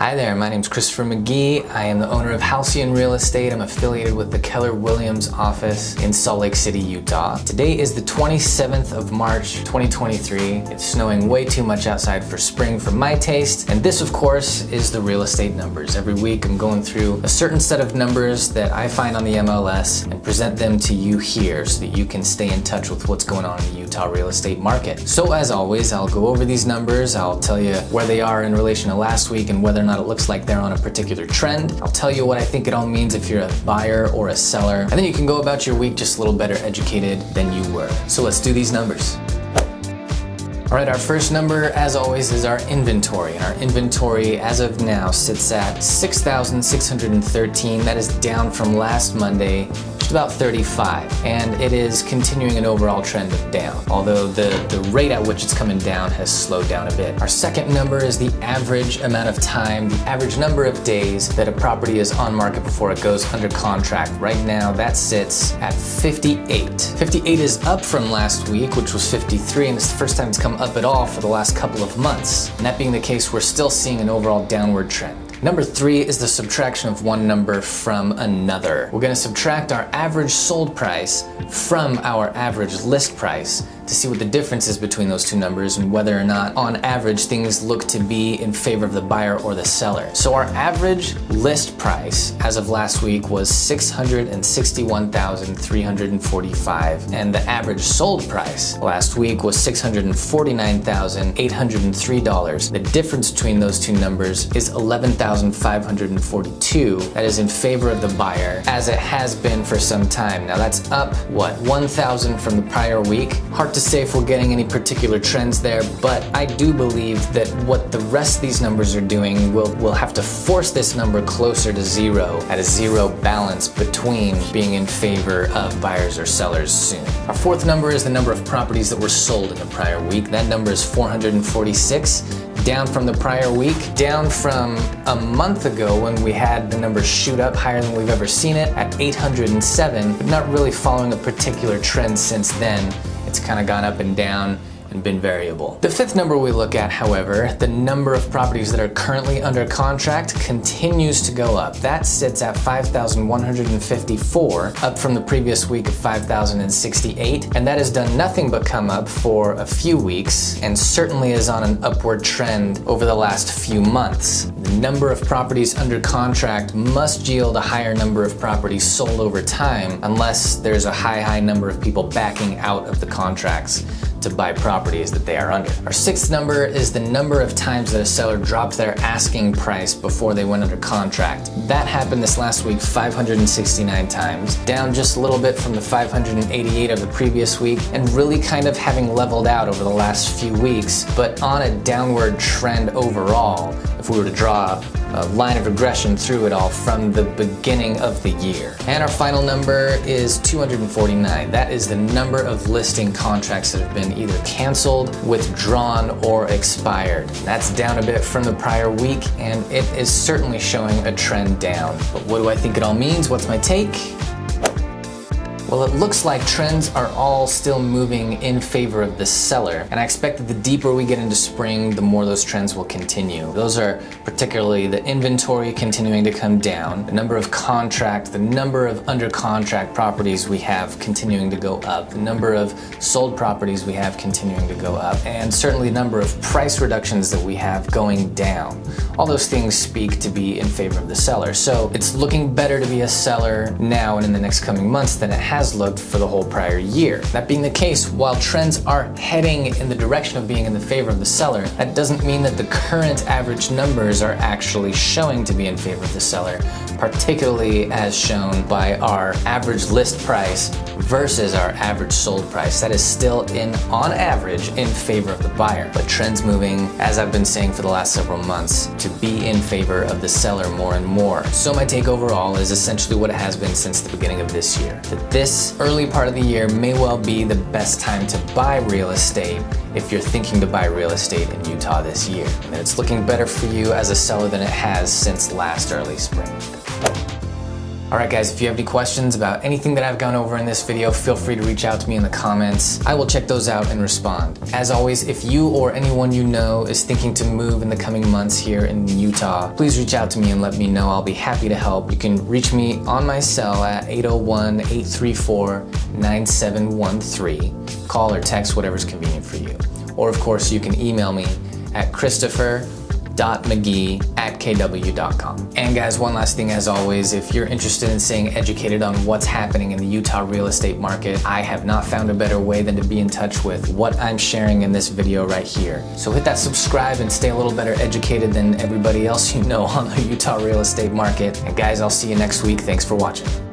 Hi there, my name's Christopher McGee. I am the owner of Halcyon Real Estate. I'm affiliated with the Keller Williams office in Salt Lake City, Utah. Today is the 27th of March, 2023. It's snowing way too much outside for spring for my taste. And this, of course, is the real estate numbers. Every week I'm going through a certain set of numbers that I find on the MLS and present them to you here so that you can stay in touch with what's going on in the Utah real estate market. So as always, I'll go over these numbers. I'll tell you where they are in relation to last week and whether or not it looks like they're on a particular trend. I'll tell you what I think it all means if you're a buyer or a seller, and then you can go about your week just a little better educated than you were. So let's do these numbers. All right, our first number, as always, is our inventory. And our inventory, as of now, sits at 6,613. That is down from last Monday, just about 35. And it is continuing an overall trend of down, although the rate at which it's coming down has slowed down a bit. Our second number is the average amount of time, the average number of days that a property is on market before it goes under contract. Right now, that sits at 58. 58 is up from last week, which was 53, and it's the first time it's come up at all for the last couple of months. And that being the case, we're still seeing an overall downward trend. Number 3 is the subtraction of one number from another. We're gonna subtract our average sold price from our average list price to see what the difference is between those two numbers and whether or not, on average, things look to be in favor of the buyer or the seller. So our average list price as of last week was $661,345, and the average sold price last week was $649,803. The difference between those two numbers is $11,542. That is in favor of the buyer, as it has been for some time. Now that's up, what, 1,000 from the prior week? Hard to say if we're getting any particular trends there, but I do believe that what the rest of these numbers are doing will have to force this number closer to zero, at a zero balance between being in favor of buyers or sellers soon. Our fourth number is the number of properties that were sold in the prior week. That number is 446. Down from the prior week, down from a month ago when we had the numbers shoot up higher than we've ever seen it at 807, but not really following a particular trend since then. It's kind of gone up and down and been variable. The fifth number we look at, however, the number of properties that are currently under contract, continues to go up. That sits at 5,154, up from the previous week of 5,068, and that has done nothing but come up for a few weeks and certainly is on an upward trend over the last few months. The number of properties under contract must yield a higher number of properties sold over time, unless there's a high number of people backing out of the contracts to buy properties that they are under. Our sixth number is the number of times that a seller dropped their asking price before they went under contract. That happened this last week 569 times, down just a little bit from the 588 of the previous week, and really kind of having leveled out over the last few weeks, but on a downward trend overall, if we were to draw a line of regression through it all from the beginning of the year. And our final number is 249. That is the number of listing contracts that have been either canceled, withdrawn, or expired. That's down a bit from the prior week, and it is certainly showing a trend down. But what do I think it all means? What's my take? Well, it looks like trends are all still moving in favor of the seller, and I expect that the deeper we get into spring, the more those trends will continue. Those are particularly the inventory continuing to come down, the number of contract, the number of under contract properties we have continuing to go up, the number of sold properties we have continuing to go up, and certainly the number of price reductions that we have going down. All those things speak to be in favor of the seller. So it's looking better to be a seller now and in the next coming months than it has looked for the whole prior year. That being the case, while trends are heading in the direction of being in the favor of the seller, that doesn't mean that the current average numbers are actually showing to be in favor of the seller, particularly as shown by our average list price versus our average sold price. That is still on average, in favor of the buyer, but trends moving, as I've been saying for the last several months, to be in favor of the seller more and more. So my take overall is essentially what it has been since the beginning of this year, that this early part of the year may well be the best time to buy real estate if you're thinking to buy real estate in Utah this year. And it's looking better for you as a seller than it has since last early spring. All right, guys, if you have any questions about anything that I've gone over in this video, feel free to reach out to me in the comments. I will check those out and respond. As always, if you or anyone you know is thinking to move in the coming months here in Utah, please reach out to me and let me know. I'll be happy to help. You can reach me on my cell at 801-834-9713. Call or text, whatever's convenient for you. Or of course, you can email me at christopher.mcgee@kw.com. And guys, one last thing as always, if you're interested in staying educated on what's happening in the Utah real estate market, I have not found a better way than to be in touch with what I'm sharing in this video right here. So hit that subscribe and stay a little better educated than everybody else you know on the Utah real estate market. And guys, I'll see you next week. Thanks for watching.